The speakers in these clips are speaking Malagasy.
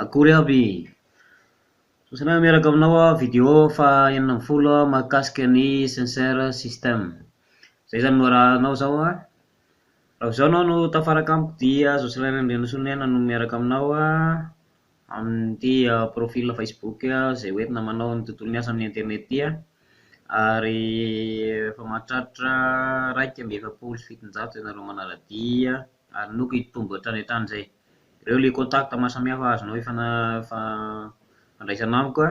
Akory aby, sosina miaraka aminao video fa enina amby folo mahakasika ny senseur system. Zay zany no arahanao zao raha zao anao no tafaraka amiko dia Jocelyn Andrianasonena no miaraka aminao amin'ity profil Facebook zay hoentina manao ny tontolo ny asa amin'ny internet ty ary efa mahatratra 1,750 ianareo manaradia ary noko hitombo hatrany hatrany zay. Ireo le contact maro samihafa azonao ifandraisana amiko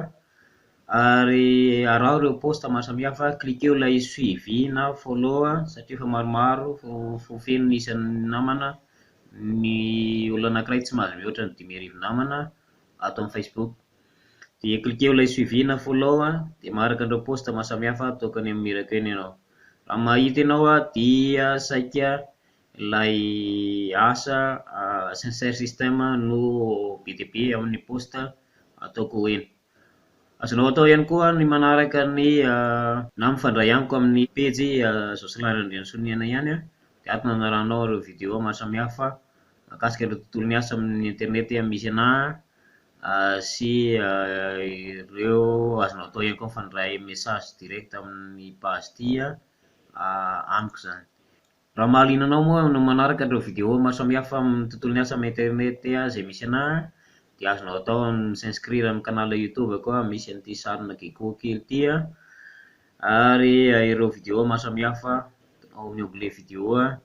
ary arao ireo post maro samihafa, cliquez ilay suivi na follow satria efa maromaro feno ny isan'ny namana ny olo anankiray tsy mahazo mihoatra ny 5,000 namana ato amin'ny Facebook. Dia cliquez ilay suivi na follow dia maharaka an'ireo post maro samihafa tokony hamirako eny ianao. Raha mahita ianao dia saika ilay asa senseur system no be dia be amin'ny post ataoko eny. Azonao atao ihany koa ny manaraka ny na mifandray amiko amin'ny page Jocelyn Andrianasonena ihany dia ato no anaranao ireo video maro samihafa mahakasika ireo tontolo ny asa amin'ny internet misy anahy sy ireo azonao atao ihany koa mifandray message direct amin'ny page ty amiko zany. Raha mahaliana anao moa no manaraka ireo video maro samihafa amin'ny tontolo ny asa amin'ny internet zay misy anahy dia azonao atao s'inscrire amin'ny canal YouTube koa, misy an'ity sarina geeko kely ty ary ireo video maro samihafa ao amin'ny onglet video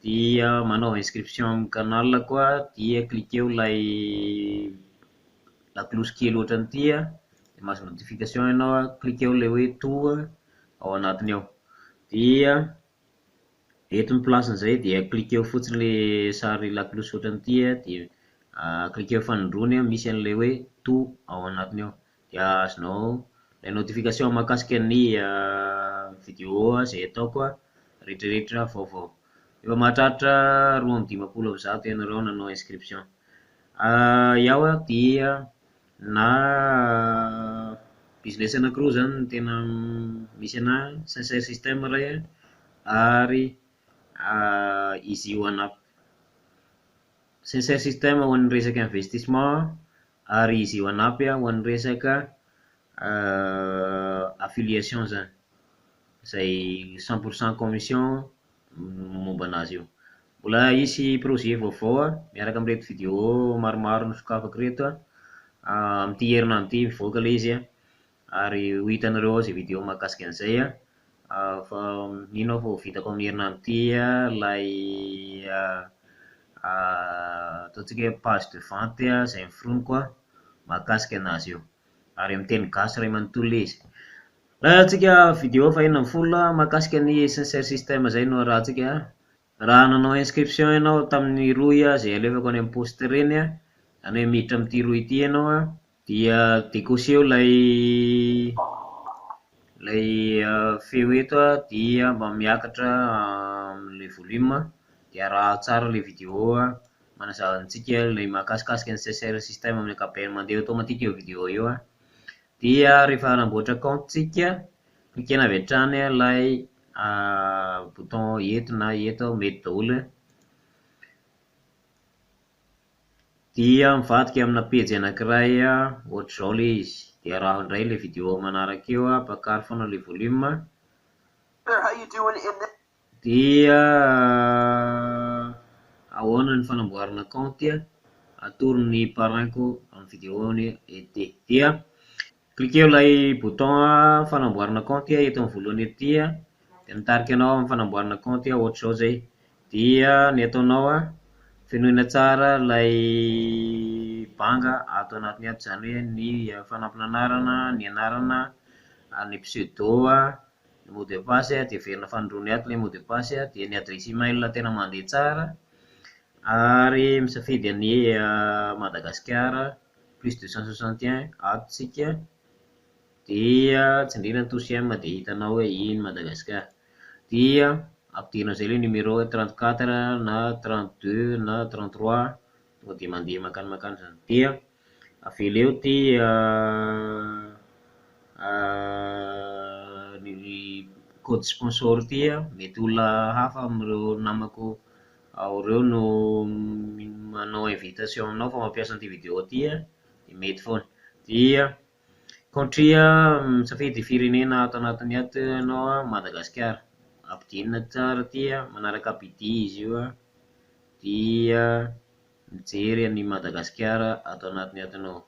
dia manao inscription amin'ny canal koa dia cliquez ilay la cloche kely ohatran'ity dia mahazo notification ianao, cliquez ilay hoe tout ao anatiny ao dia eto ny placen'izay dia cliquez fotsiny le sary la cloche ohatran'ity dia cliquez fanindrony misy an'ilay hoe tout ao anatiny ao dia azonao ilay notification mahakasika ny video zay ataoko rehetrarehetra vaovao. Efa mahatratra 2,500 ianareo nanao inscription. Iaho dia na business anankiroa zany no tena misy anahy, senseur system iray ary izy one up. Senseur system ho an'ny resaka investissement ary izy one up ho an'ny resaka affiliation zany, izay 100% commission momba anazy io. Mbola hisy projet vaovao miaraka amin'ireto video maromaro nosokafako reto amin'ity herinandro ity mivoaka ilay izy ary ho hitanareo ao izay video mahakasika an'izay fa mino aho fa ho vitako amin'ny herinandro ity ilay ataontsika hoe page de vente izay noforoniko mahakasika anazy io ary amin'ny teny gasy iray manontolo ilay izy. Rahantsika video fa 40 mahakasika ny senseur system zay no rahantsika. Raha nanao inscription ianao tamin'ny roy izay alefako any amin'ny post ireny izany hoe miditra amin'ity roy ity ianao dia décocher ilay feo eto dia mba miakatra amin'ilay volume dia raha tsara ilay video manazava antsika ilay mahakasikasika ny senseur system amin'ny ankapobeny mandeha automatique io video io dia rehefa hanamboatra compte tsika cliquena avy hatrany ilay bouton eto na eto mety daholo dia mivadika amina page anankiray ohatr'izao ilay izy dia raha indray ilay video manaraka eo pakary foana ilay volume dia ahoana ny fanamboarana compte atoro ny parrainko amin'ny video ety dia cliquez ilay bouton fanamboarana compte eto amin'ny voalohany ety dia mitarika anao amin'ny fanamboarana compte ohatr'izao zay dia ny ataonao fenoina tsara ilay banga ato anatiny ato, izany hoe ny fanampina anarana, ny anarana, ny pseudo, ny mot de passe dia averina fanindrony ato ilay mot de passe dia ny adresse email tena mandeha tsara ary misafidy ny Madagascar +261 ato tsika dia tsindrina ny touche M dia hitanao hoe iny Madagascar dia ampidirina izay ilay numéro 34 na 32 na 33 tonga dia mandeha makany zany dia avela eo ty ny code sponsor ty mety olona hafa amin'ireo namako ao ireo no manao invitation aminao fa mampiasa an'ity vidéo ty dia mety foana. Dia kontria misafidy firenena ato anatiny ato ianao Madagasikara, ampidinina tsara ty manaraka BD izy io dia mijery any Madagasikara ato anatiny ato ianao.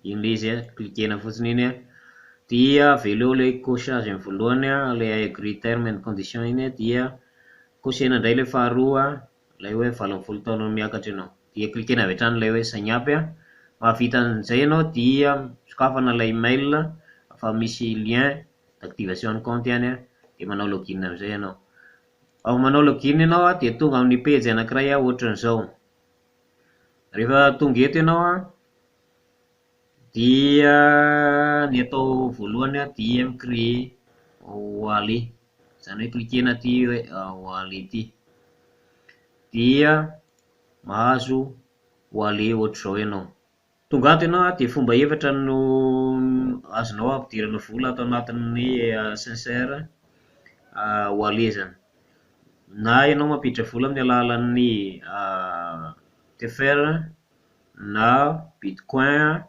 Iny le izy klikena fotsiny iny dia avelo ilay cochage amin'ny voalohany ilay agree term and condition iny dia kosena indray ilay faharoa ilay hoe 80 taona miakatra ianao dia klikena avy hatrany ilay hoe sign up mahavita an'izay ianao dia sokafana ilay email fa misy lien d'activation de compte ihany dia manao login amin'izay ianao. Ao manao login ianao dia tonga amin'ny page anankiray ohatran'izao. Rehefa tonga eto ianao dia ny atao voalohany dia micréer wallet, izany hoe klikena ty hoe wallet ty dia mahazo wallet ohatr'izao ianao. Tonga ato ianao dia fomba efatra no azonao ampidirana vola ato anatin'ny sincère wallet zany. Na ianao mampiditra vola amin'ny alalan'ny TFR na Bitcoin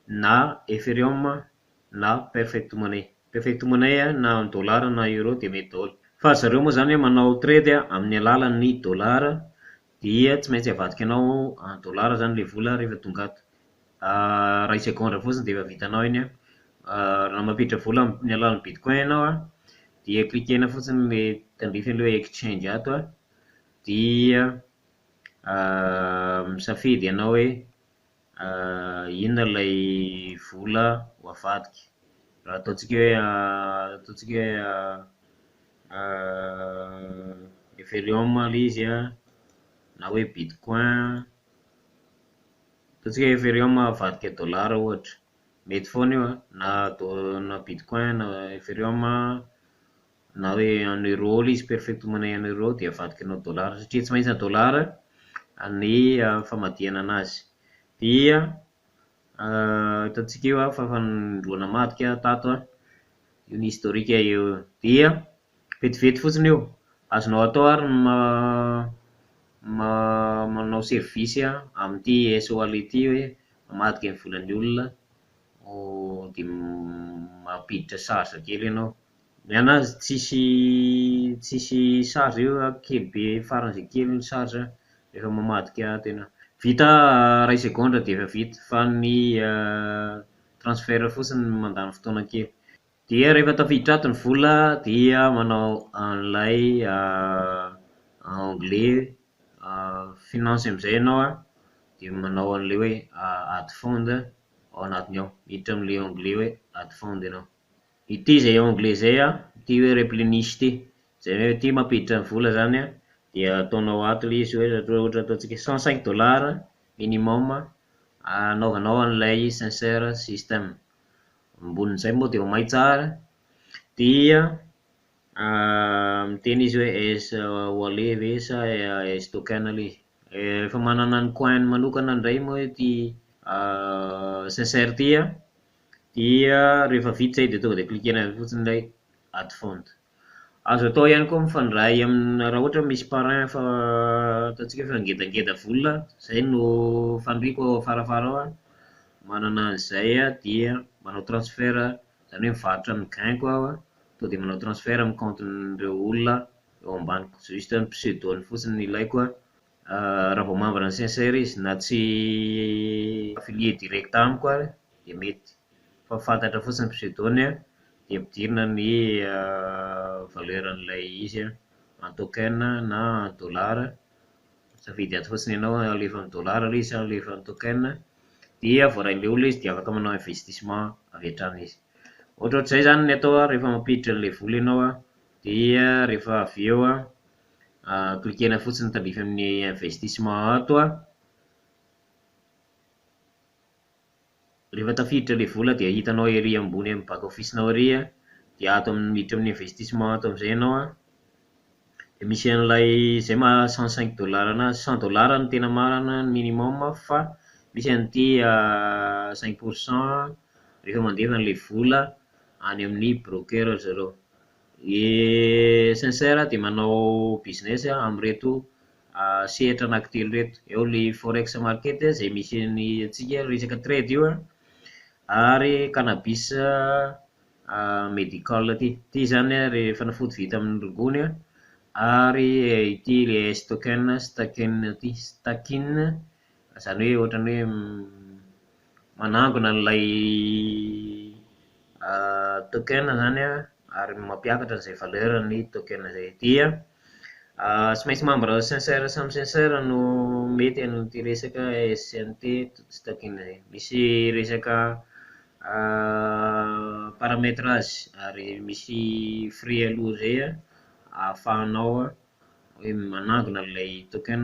na Ethereum na Perfect Money. Perfect Money na dollar na euro dia mety daholo. Fa zareo moa zany manao trade amin'ny alalan'ny dollar dia tsy maintsy avadika anao en dollar zany ilay vola rehefa tonga ato. Ray segondra fotsiny dia efa vitanao iny. Raha mampiditra vola amin'ny alalan'ny Bitcoin ianao dia klikena fotsiny ilay tandrify ilay exchange ato dia misafidy ianao hoe inona ilay vola ho avadika. Raha ataontsika hoe Ethereum ilay izy na hoe Bitcoin, ataontsika hoe Ethereum avadika dollar ohatra, mety foana io na Bitcoin na Ethereum na hoe en euro ilay izy Perfect Money en euro dia avadika anao dollar satria tsy maintsy dollar ny famadihana anazy. Dia hitantsika io fa fandroana madika tato io ny historique io dia vetivety fotsiny io. Azonao atao ary manao service amin'ity S-Wallet ty hoe mamadika ny volan'ny olona dia mampiditra charge kely ianao. Ny anazy tsisy charge io kely be faran'izay kely ny charge rehefa mamadika tena. Vita ray segondra dia efa vita fa ny transfert fotsiny mandany fotoana kely. Dia rehefa tafiditra ato ny vola dia manao an'ilay anglais finance amin'izay ianao dia manao an'ilay hoe add fund ao anatiny ao, miditra amin'ilay anglais hoe add fund ianao. Ity izay anglais izay ity hoe replenish ity, izay hoe ity mampiditra ny vola zany dia ataonao ato ilay izy ohatra ataontsika 105 dollar minimum anaovanao an'ilay sincère system. Ambonin'izay moa dia may tsara dia miteny izy hoe S-Wallet ve sa S-Token ilay izy. Efa manana ny coin manokana indray moa ity sincère ty dia rehefa vita izay dia tonga dia klikena fotsiny ilay add fund. Azo atao ihany koa mifandray raha ohatra misy parrain fa ataontsika hoe ngedangeda vola, izay no fandriako farafara ao manana an'izay dia manao transfert, izany hoe mivarotra amin'ny gain-ko aho to dia manao transfert amin'ny compte-n'ireo olona eo ambaniko, juste ny pseudo-ny fotsiny ilaiko raha vao membre ny sincère izy na tsy affilié direct amiko dia mety fa fantatra fotsiny pseudo-ny dia ampidirina ny valeur an'ilay izy en token na en dollar. Safidy ato fotsiny ianao alefa amin'ny dollar ilay izy alefa amin'ny token dia voarain'ilay olona izy dia afaka manao investissement avy hatrany izy. Ohatrohatr'izay zany ny atao rehefa mampiditra an'ilay vola ianao dia rehefa avy eo klikena fotsiny tandrify amin'ny investissement ato rehefa tafiditra ilay vola dia hitanao ery ambony amin'ny back office-nao ery dia ato miditra amin'ny investissement ato amin'izay ianao dia misy an'ilay izay 105 dollar na 100 dollar no tena marana minimum fa misy an'ity 5% rehefa mandefa an'ilay vola any amin'ny broker zareo. Sincère dia manao business amin'ireto sehatra anankitelo reto. Eo ilay forex market izay misy ny antsika resaka trade io ary cannabis medical ty zany rehefa fanafody vita amin'ny rongony ary ity le stakina zany hoe ohatrany hoe manangona an'ilay token zany ary mampiakatra an'izay valeur ny token zay. Dia tsy maintsy membre sincère samy sincère no mety an'ity resaka SNT stakina zay. Misy resaka paramétrage ary misy free aloha zay ahafahanao hoe manangona ilay token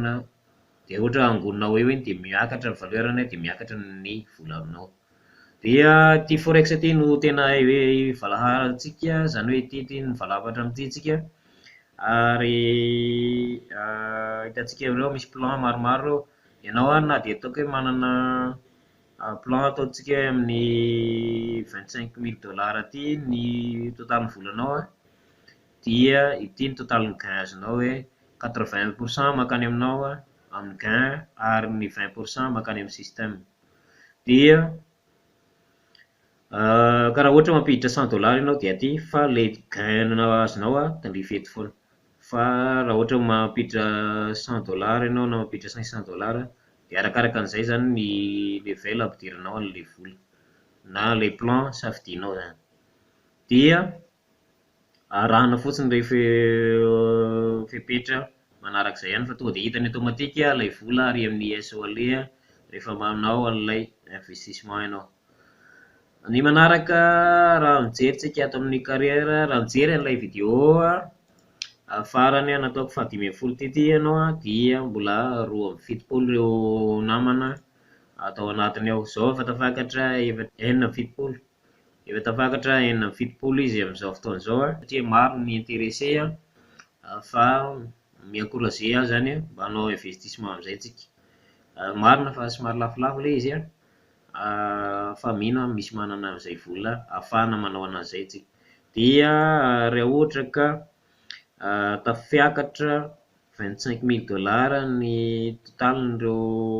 dia ohatra angononao eo iny dia miakatra ny valeurany dia miakatra ny volanao. Dia ty forex ty no tena valaharantsika, zany hoe ty no valafatra amin'ity tsika ary hitantsika ireo misy plan maromaro. Ianao na dia ataoko hoe manana plan ataontsika hoe amin'ny 25 000 $ ty ny totaly volanao dia ity ny totaly ny gain azonao hoe 80% makany aminao amin'ny gain ary ny 20% makany amin'ny système. Dia ka raha ohatra mampiditra $100 ianao dia aty fa le gain azonao tandrify eto foana. Fa raha ohatra mampiditra $100 ianao na mampiditra $500 dia arakaraka an'izay zany ny level ampidiranao an'ilay vola na le plan safidinao zany. Dia arahana fotsiny rehefa fepetra manarak'izay ihany fa tonga dia hitany automatique ilay vola ary amin'ny SO ale rehefa manao an'ilay investissement ianao. Ny manaraka raha mijery tsika ato amin'ny carrière, raha mijery an'ilay vidéo farany nataoko fa 5 ty ianao dia mbola 2.70 ireo namana atao anatiny ao. Zao efa tafakatra 4.70, efa tafakatra 4.70 izy amin'izao fotoana izao satria maro ny intéressé fa mi-encourager ahy zany mba hanao investissement amin'izay tsika. Marina fa somary lafolafo ilay izy fa mino misy manana an'izay vola ahafahana manao an'izay tsika. Dia raha ohatra ka tafiakatra 25 000 $ ny totalin'ireo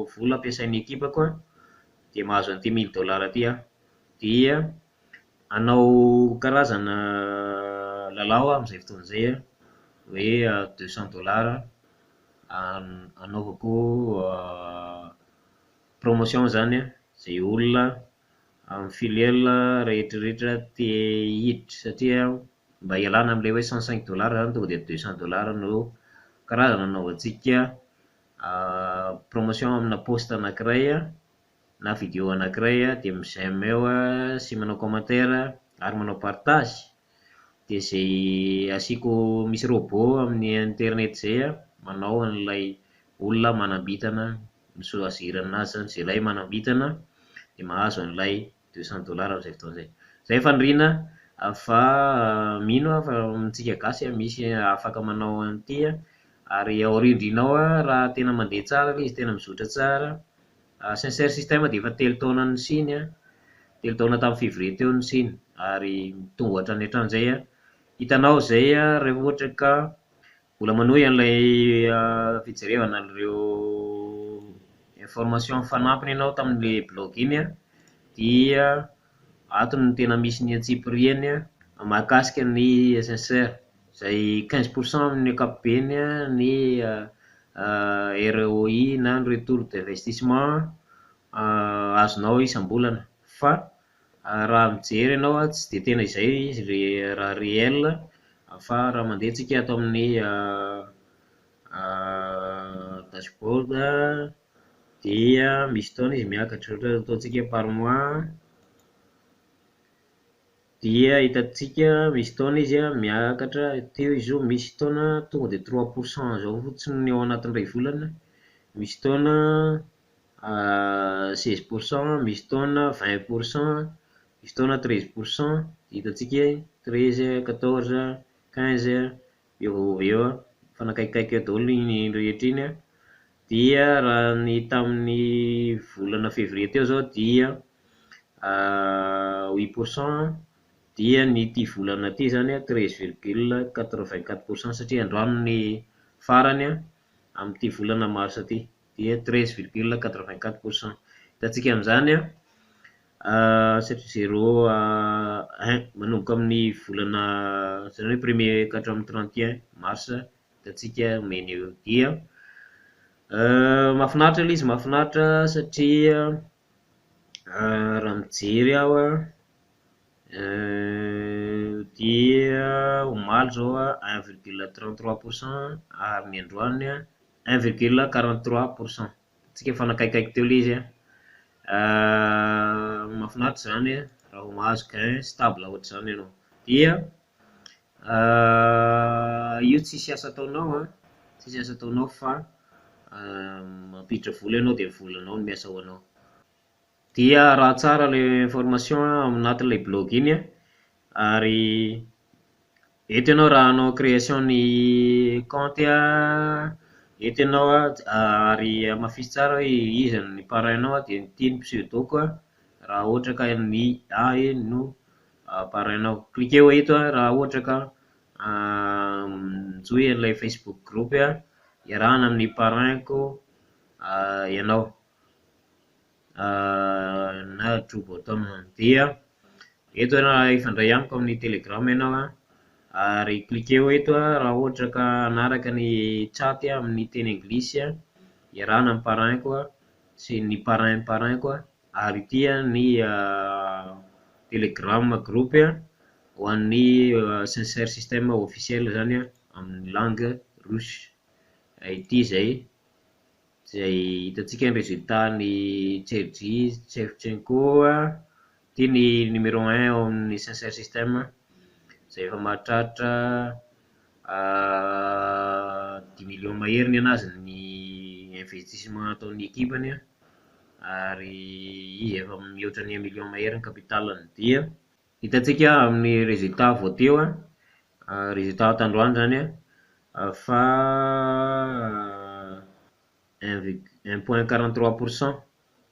vola ampiasain'ny ekipako dia mahazo an'ity $1000 ty dia anao karazana lalao amin'izay fotoana izay hoe $200 anaovako promotion zany izay olona amin'ny filiale rehetrarehetra te hiditra satria mba hialana amin'ilay hoe $105 zany tonga dia $200 no karazana anaovantsika promotion amina poste anankiray na vidéo anankiray dia mi-j'aime eo sy manao commentaire ary manao partage dia izay asiako misy robot amin'ny internet zay manao an'ilay olona manambitana misoazirana anazy zany izay ilay manambitana dia mahazo an'ilay $200 amin'izay fotoana izay. Zay faniriana fa mino fa amintsika gasy misy afaka manao an'ity ary aorindrinao raha tena mandeha tsara ilay izy, tena mizotra tsara. Sincère système dia efa 3 taona nisiny 3 taona tamin'ny février teo nisiny ary mitonga hatrany hatramin'izay hitanao zay rehefa ohatra ka mbola manohy an'ilay fijerevana an'ireo information fanampiny ianao tamin'ilay blog iny dia ato no tena misy ny atsipiriany mahakasika ny sincère izay 15% amin'ny ankapobeny ny ROI na ny retour d'investissement azonao isam-bolana. Fa raha mijery ianao tsy dia tena izay izy raha réel fa raha mandeha tsika ato amin'ny dashboard dia misy fotoana izy miakatra ohatra ataontsika par mois dia hitantsika misy fotoana izy miakatra teo izy io, misy fotoana tonga dia 3% zao fotsiny ny ao anatin'ny iray volana, misy fotoana 16%, misy fotoana 20%, misy fotoana 13%, hitantsika 13, 14, 15 eo fanakaikaiky eo daholo ny rehetra iny dia raha ny tamin'ny volana février teo zao dia 8%, dia ny ity volana ity zany 13,84% satria androany ny farany amin'ity volana mars ity dia 13,84%. Hitantsika amin'izany satria 0,1 manomboka amin'ny volana zany hoe premier ka hatramin'ny 31 mars hitantsika mena eo dia mahafinaritra ilay izy, mahafinaritra satria raha mijery aho dia omaly zao 1,33% ary ny androany 1,43%. Tsika fanakaikaiky teo ilay izy mahafinaritra zany raha mahazo gain stable ohatr'izany ianao dia io tsy siasa ataonao tsy siasa ataonao fa mampiditra vola ianao dia volanao no miasa ho anao. Dia raha tsara ilay information anatin'ilay blog iny ary eto ianao raha hanao création ny compte eto ianao ary mafisy tsara hoe iza ny parrainao dia ity ny pseudoko raha ohatra ka ny A no parrainao. Cliquez eo eto raha ohatra ka mijohy an'ilay Facebook group iarahana amin'ny parrainko ianao na Joe Bottom dia eto raha ifandray amiko amin'ny Telegram ianao ary cliquez eo eto raha ohatra ka hanaraka ny chat amin'ny teny anglisy iarahana amin'ny parrainko sy ny parrainko ary ity ny Telegram group ho an'ny Sincere System officiel zany amin'ny langue russe. Ity zay hitantsika ny résultat ny Sergei Shevchenko ity ny numéro 1 ao amin'ny Sincere System izay efa mahatratra 10 millions mahery ny anazy ny investissement ataon'ny ekipany ary izy efa mihoatra ny 1 million mahery ny capitaliny. Dia hitantsika amin'ny résultat vao teo résultat tandroany zany fa 1,43%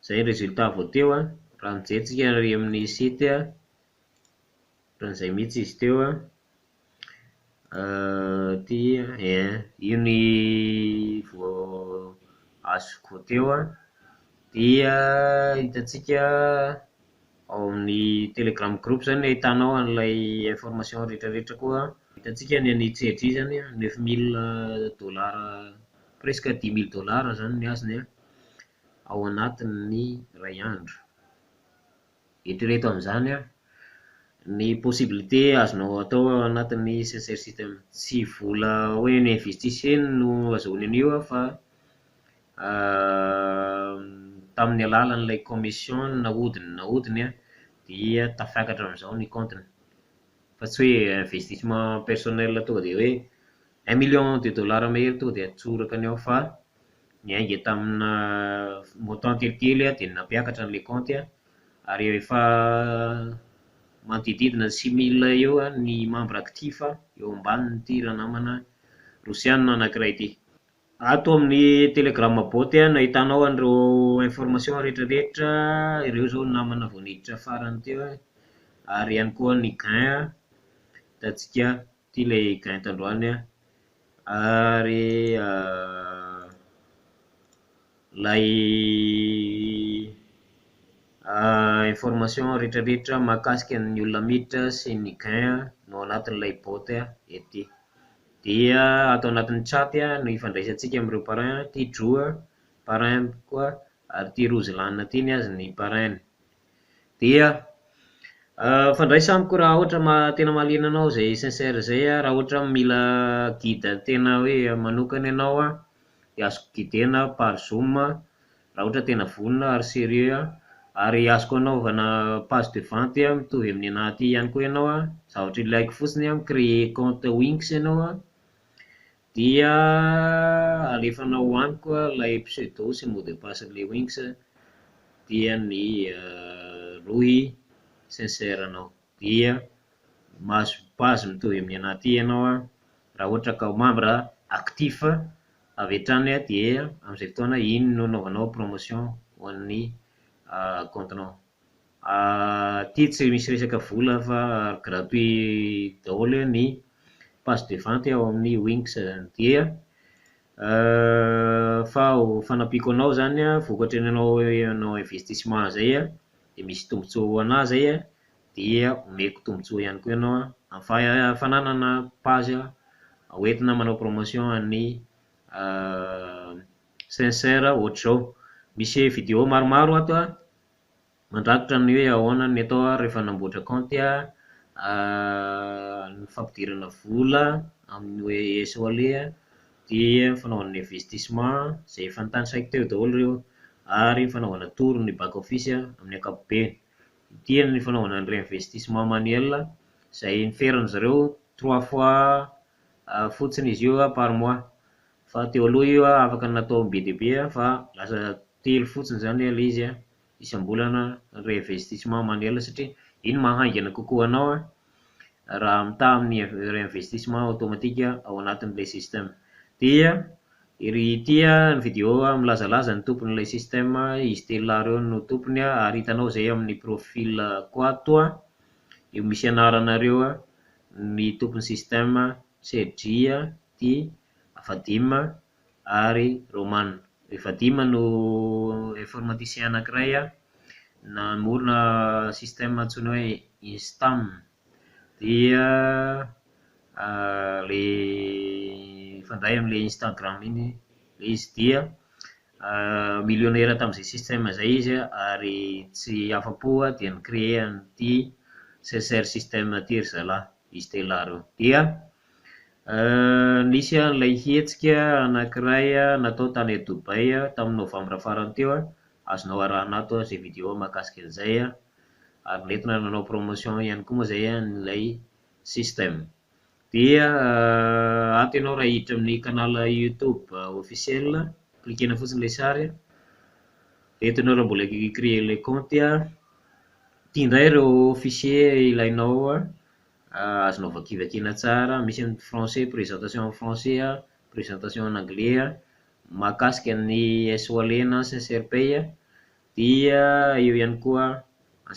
zay résultat vao teo raha mijery ary amin'ny site raha izay mihitsy izy teo dia io ny vao azoko teo dia hitantsika ao amin'ny Telegram group zany ahitanao an'ilay information rehetrarehetra koa. Hitantsika ny an'ny Sergei zany $9,000 presque $10,000 zany ny azony ao anatin'ny ray andro. Eritrereto amin'izany ny possibilité azonao atao ao anatin'ny Sincere System, tsy vola hoe ny investisseny no azahoany an'io fa tamin'ny alalan'ilay commission nahodiny dia tafiakatra amin'izao ny compteny fa tsy hoe investissement personnel tonga dia hoe $1 million mahery tonga dia atsoraka any ao fa niainga tamina montant kelikely dia nampiakatra an'ilay compte ary efa manodididina 6,000 eo ny membre actif eo ambanin'ity raha namana rosianina anankiray ity. Ato amin'ny Telegram bot ahitanao an'ireo information rehetrarehetra ireo zao namana vao niditra farany teo ary ihany koa ny gain hitantsika ity ilay gain tandroany ary lay information rehetrarehetra mahakasika ny olona miditra sy ny gain no anatin'ilay bot ety. Dia atao anatin'ny chat no ifandraisantsika amin'ireo parrain ity Joe parrain koa ary ity Roselan ity ny azy ny parrain. Dia fandraisa amiko raha ohatra tena mahaliana anao zay sincere zay raha ohatra mila guide tena hoe manokana ianao dia azoko guidena par Zoom raha ohatra tena vonona ary sérieux ary azoko anaovana page de vente mitovy amin'ny anahy ity ihany koa ianao zavatra ilaiko fotsiny micréer compte Wings ianao dia alefanao amiko ilay pseudo sy mot de passe ilay Wings dia ny Roy Sincere anao dia mahazo page mitovy amin'ny anahy ity ianao raha ohatra ka membre actif avy hatrany dia amin'izay fotoana iny no anaovanao promotion ho an'ny comptenao. Ity tsy misy resaka vola fa gratuit daholo ny page de vente ao amin'ny Wings dia Fa ho fanampiko anao zany a vokatry ny anao investissement zay a de misy tombontsoa ho anahy zay a dia omeko tombontsoa ihany koa ianao a fananana page hoentina manao promotion ny sincère ohatr'izao misy vidéo maromaro ato a mandrakotra ny hoe ahoana ny atao rehefa hanamboatra compte a ny fampidirana vola amin'ny hoe SOLE a dia fanaovana investissement zay efa notanisaiko teo daholo ireo ary fanaovana tour ny back office amin'ny ankapobeny ity ny fanaovana ny réinvestissement manuel zay niferany zareo 3 fois fotsiny izy io par mois fa teo aloha io afaka natao be dia be fa lasa telo fotsiny zany ilay izy isam-bolana réinvestissement manuel satria iny mahaingana kokoa anao raha mitaha amin'ny réinvestissement automatique ao anatin'ilay système dia iry ity ny vidéo milazalaza ny tompon'ilay système izy telo eo no tompony ary hitanao zay amin'ny profil ko toa io misy anaranareo ny tompon'ny système Sergia Di Vadima ary Roman. Vadima no informaticien anankiray namorona système antsoina hoe Instam dia le fandray amin'le Instagram iny le izy dia millionnaire tamin'izay système zay izy ary tsy afa-po dia nicréé an'ity sincère système ty ry zalahy izy telo dia nisy an'ilay hetsika anankiray natao tany Dubai tamin'ny novambra farany teo azonao arahana ato zay vidéo mahakasika an'izay ary nentina nanao promotion ihany koa moa zay n'ilay système dia ato ianao raha hiditra amin'ny canal YouTube officiel cliquena fotsiny ilay sary eto ianao raha mbola créer le compte tia indray ireo fichier ilainao azonao vakivakiana tsara misy amin'ny français présentation en français présentation en anglais mahakasika ny SOLE na sincère pay dia eo ihany koa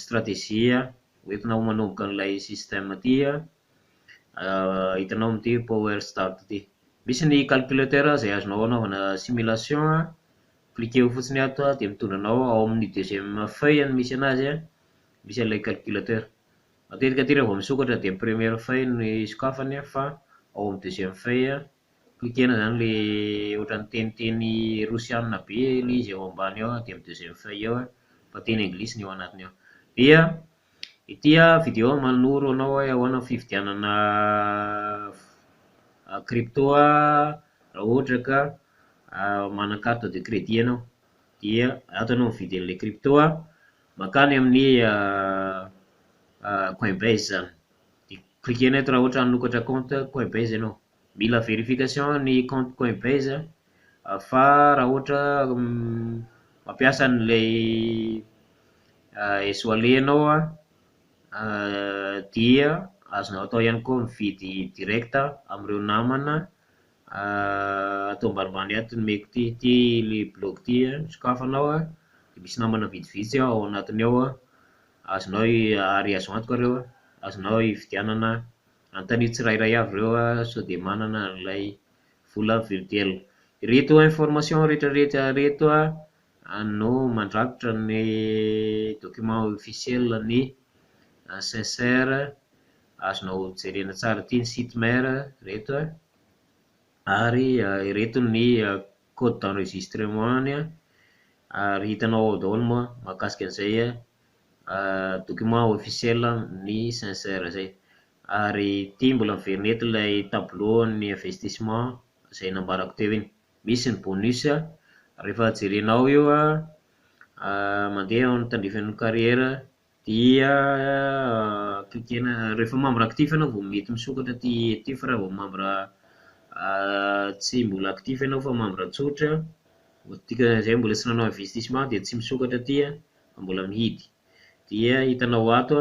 stratégie hoentina ho manomboka an'ilay système ty hitanao amin'ity power start ty misy ny calculateur zay azonao anaovana simulation cliqueo fotsiny ato dia mitondra anao ao amin'ny deuxième feuille ny misy anazy misy an'ilay calculateur matetika ty rehefa vao misokatra dia première feuille ny sokafany fa ao amin'ny deuxième feuille cliquena zany le ohatran'ny teniteny rosianina be ilay izy ao ambany ao dia amin'ny deuxième feuille ao fa teny anglisy ny ao anatiny ao dia ity vidéo manoro anao ahoana fividianana crypto raha ohatra ka mana carte de crédit ianao dia ato ianao mividy an'ilay crypto makany amin'ny Coinbase zany dia cliquena eto raha ohatra hanokatra compte Coinbase ianao mila vérification ny compte Coinbase fa raha ohatra mampiasa an'ilay SOLE ianao dia azonao atao ihany koa mividy direct amin'ireo namana atao ambanimbany ato nomeko ty le blog ty sokafanao dia misy namana vitsivitsy ao anatiny ao azonao ary azo antoka ireo azonao hividianana anontania tsirairay avy ireo sao dia manana an'ilay vola virtuel reto information rehetrarehetra reto no mandrakotra ny document officiel ny sincère azonao jerena tsara ity ny site mare reto ary reto ny code d'enregistrement ary hitanao ao daholo moa mahakasika an'izay document officiel ny sincère zay ary ity mbola miverina eto ilay tableau ny investissement zay nambarako teo iny misy ny bonus rehefa jerenao io mandeha ao ny tandrifan'ny carrière dia cliquena rehefa membre actif ianao vao mety misokatra ty fa raha vao membre tsy mbola actif ianao fa membre tsotra zay mbola tsy nanao investissement dia tsy misokatra ty fa mbola mihidy dia hitanao ato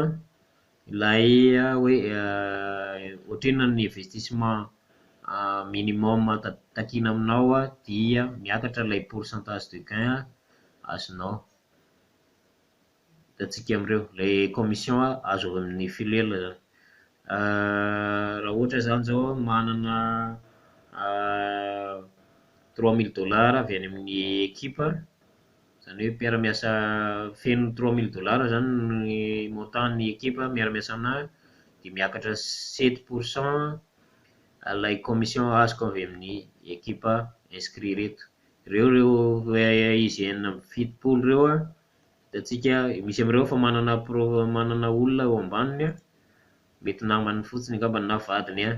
ilay hoe ohatrina ny investissement minimum takina aminao dia miakatra ilay pourcentage de gain azonao hitantsika amin'ireo ilay commission azo avy amin'ny filiale zany raha ohatra zany zao manana $3000 avy any amin'ny ekipa, izany hoe mpiara-miasa feno $3000 zany ny montant ny ekipa miara-miasa aminahy, dia miakatra 7% ilay commission azoko avy amin'ny ekipa inscrit reto. Ireo izy enina amby fitopolo ireo a, hitantsika misy amin'ireo fa manana olona eo ambaniny a, mety namany fotsiny angamba na vadiny a,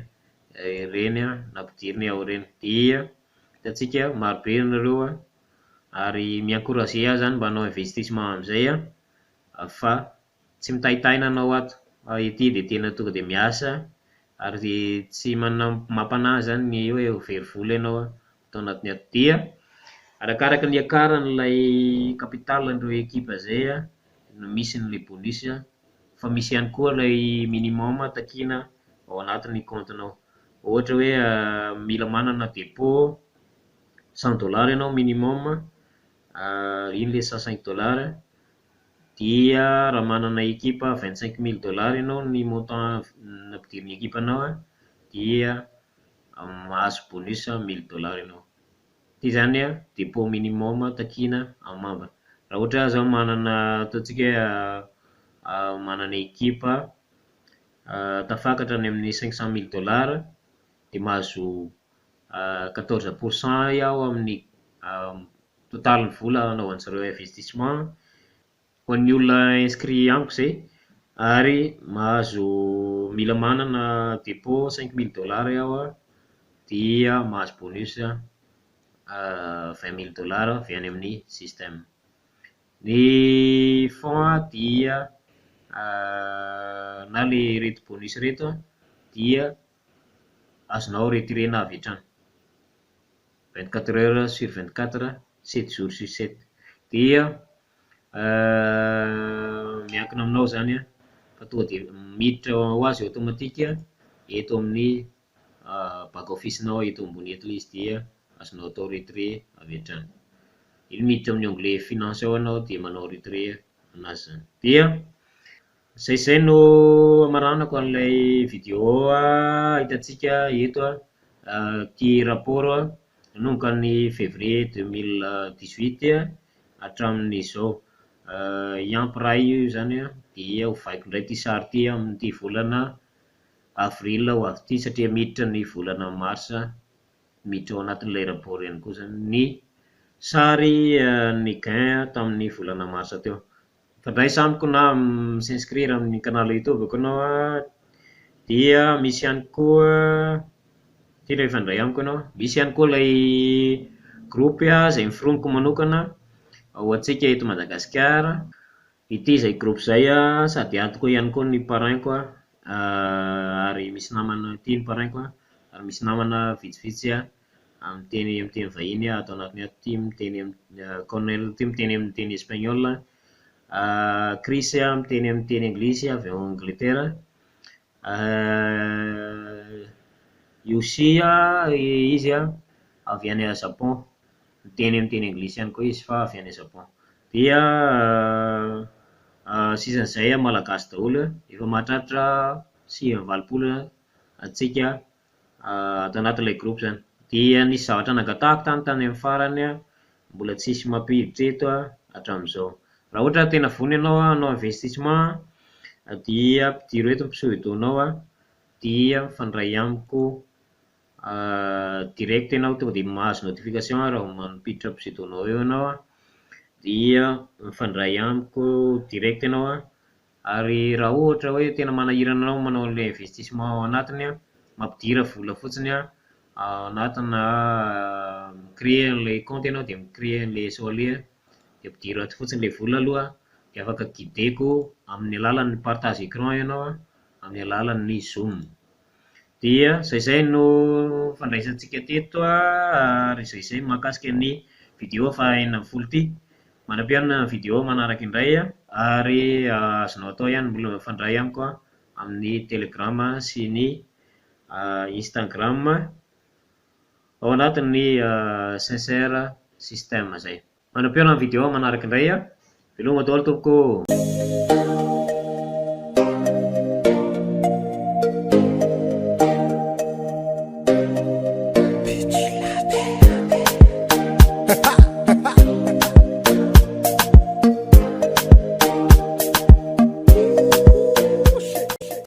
ireny a nampidiriny ao ireny. Dia hitantsika marobe ianareo a, ary mi-encourager ahy zany mba hanao investissement amin'izay a, fa tsy mitahitahina anao ato, ity dia tena tonga dia miasa, ary tsy mampanahy zany ny hoe very vola ianao atao anatiny ato. Dia arakaraka ny akaran'ilay kapitalin'ireo ekipa zay a, no misy n'ilay bonus a, fa misy ihany koa ilay minimum takiana ao anatin'ny comptenao. Ohatra hoe mila manana dépôt $100 ianao minimum, iny le $105, dia raha manana ekipa $25000 ianao ny montant nampidiriny ekipanao a, dia mahazo bonus $1000 ianao. Ty zany a dépôt minimum takiana amamba. Raha ohatra zaho manana, ataontsika hoe manana ekipa tafakatra any amin'ny $500,000, dia mahazo 14% iaho amin'ny totalin'ny vola anaovan'izareo investissement ho an'ny olona inscrit amiko zay, ary mahazo mila manana dépôt $5000 iaho a, dia mahazo bonus $20000 avy any amin'ny système. Ny fonds dia na le reto bonus reto dia azonao retirena avy hatrany 24 heures sur 24, 7 jours sur 7. Dia miankina aminao zany a, fa tonga dia miditra ho azy automatique eto amin'ny back office-nao eto ambony eto ilay izy, dia azonao atao retrait avy hatrany. Iny miditra amin'ny onglet finance ao ianao dia manao retrait anazy zany. Dia zay no amaranako an'ilay vidéo hitantsika eto ty rapport nanomboka ny février 2018 hatramin'izao. Iampy io zany a, dia hovaiko indray ty sary ty amin'ity volana avril ho avy ty, satria miditra ny volana mars, miditra ao anatin'ilay rapport ihany koa zany ny sary ny gain tamin'ny volana mars teo. Fandray samiko na misinscrire amin'ny canal YouTube-ko ianao dia misy ihany koa ty ilay fandray amiko ianao, misy ihany koa ilay groupe izay miforoniko manokana ho antsika eto Madagasikara. Ity izay groupe izay sady antoko ihany koa ny parrain-ko ary misy namana ity ny parrain-ko ary misy namana vitsivitsy amin'ny teny vahiny atao anatiny ato. Ty miteny Cornel ty miteny amin'ny teny espagnol, Chris miteny amin'ny teny anglisy avy ao Angleterre, Yoshi izy avy any Japon, miteny amin'ny teny anglisy ihany koa izy fa avy any Japon. Dia sisan'izay malagasy daholo, efa mahatratra 920 atsika ato anatin'ilay groupe zany. Dia nisy zavatra nangatahako tany amin'ny farany mbola tsisy mampiditra eto hatramin'izao. Raha ohatra tena vonona ianao hanao investissement, dia ampidiro eto ny pseudo-nao, dia mifandray amiko direct ianao, tonga dia mahazo notification raha mampiditra pseudo-nao eo ianao, dia mifandray amiko direct ianao. Ary raha ohatra hoe tena manahirana anao manao an'ilay investissement ao anatiny, mampidira vola fotsiny anatina créer an'ilay compte ianao, dia mi-créer an'ilay SOALE, dia ampidiro ato fotsiny ilay vola aloha, dia afaka guideko amin'ny alalan'ny partage écran ianao amin'ny alalan'ny Zoom. Dia zay no fandraisantsika teto ary zay mahakasika ny vidéo faha 40 ty. Manam-pianona ny vidéo manaraka indray ary azonao atao ihany mbola mifandray amiko amin'ny Telegram sy ny Instagram ao anatin'ny Sincère Système zay. Manam-pianona ny vidéo manaraka indray, velomako daholo tompoko.